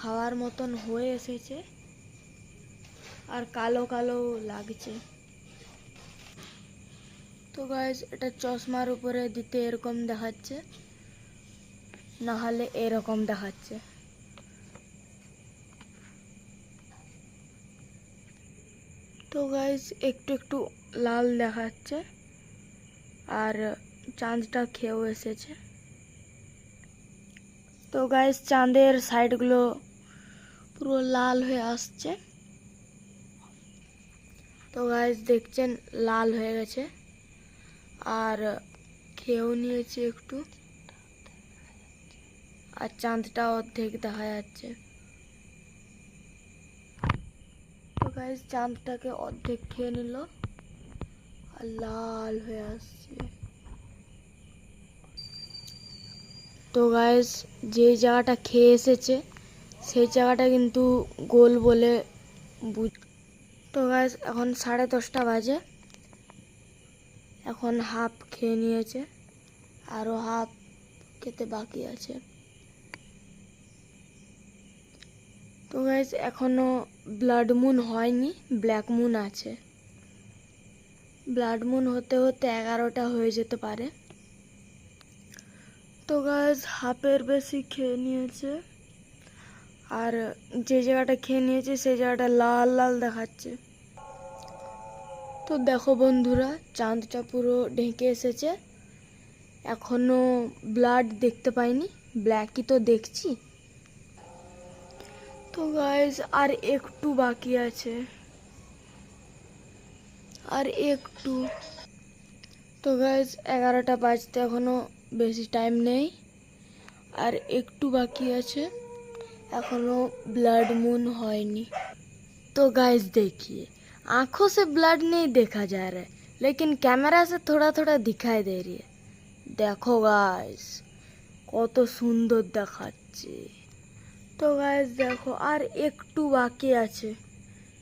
খাওয়ার মতন হয়ে এসেছে আর কালো কালো লাগছে। তো গাইস এটা চশমার উপরে দিতে এরকম দেখাচ্ছে, না হলে এরকম দেখাচ্ছে। তো গাইস একটু একটু লাল দেখাচ্ছে আর চাঁদটা খেয়েও এসেছে। তো গাইস চাঁদের সাইডগুলো পুরো লাল হয়ে আসছে। তো গাইস দেখছেন লাল হয়ে গেছে আর খেয়েও নিয়েছে একটু, আর চাঁদটা অর্ধেক দেখা যাচ্ছে। তো গাইস চাঁদটাকে অর্ধেক খেয়ে নিল আর লাল হয়ে আসছে। তো গাইস যে জায়গাটা খেয়ে এসেছে সেই জায়গাটা কিন্তু গোল বলে তো গাইস এখন 10:30 বাজে, এখন হাফ খেয়ে নিয়েছে, আরো হাফ খেতে বাকি আছে। তো গাইস এখনো ব্লাড মুন হয়নি, ব্ল্যাক মুন আছে। ব্লাড মুন হতে হতে 11টা হয়ে যেতে পারে। তো গাইস হাফের বেশি খেয়ে নিয়েছে আর যে জায়গাটা খেয়ে নিয়েছে সেই জায়গাটা লাল লাল দেখাচ্ছে। তো দেখো বন্ধুরা চাঁদটা পুরো ঢেকে এসেছে, এখনো ব্লাড দেখতে পাইনি, ব্ল্যাকই তো দেখছি। তো গাইস আর একটু বাকি আছে, আর একটু। তো গাইস 11টা বাজতে এখনো বেশি টাইম নেই, আর একটু বাকি আছে, एखनो ब्लड मून होयनी। तो गाइस देखिए आंखों से ब्लड नहीं देखा जा रहा है, लेकिन कैमरा से थोड़ा थोड़ा दिखाई दे रही है। देखो गाइस কত সুন্দর দেখাচ্ছে। তো গাইস দেখো আর একটু বাকি আছে,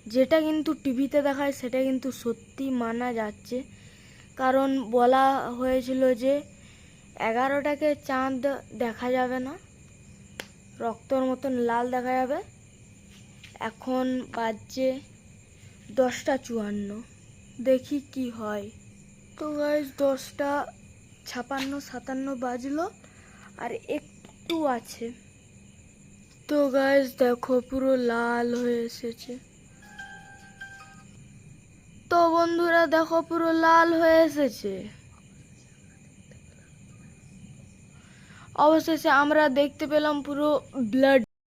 যেটা কিন্তু টিভিতে দেখায় সেটা কিন্তু সত্যি মানা যাচ্ছে, কারণ বলা হয়েছিল যে 11টাকে চাঁদ দেখা যাবে না, রক্তর মতন লাল দেখা যাবে। এখন বাজছে 10টা 54, দেখি কি হয়। তো গাইস 10টা 56 57 বাজলো আর একটু আছে। তো গাইস দেখো পুরো লাল হয়ে এসেছে। তো বন্ধুরা দেখো পুরো লাল হয়ে এসেছে। অবশেষে আমরা দেখতে পেলাম পুরো ব্লাড।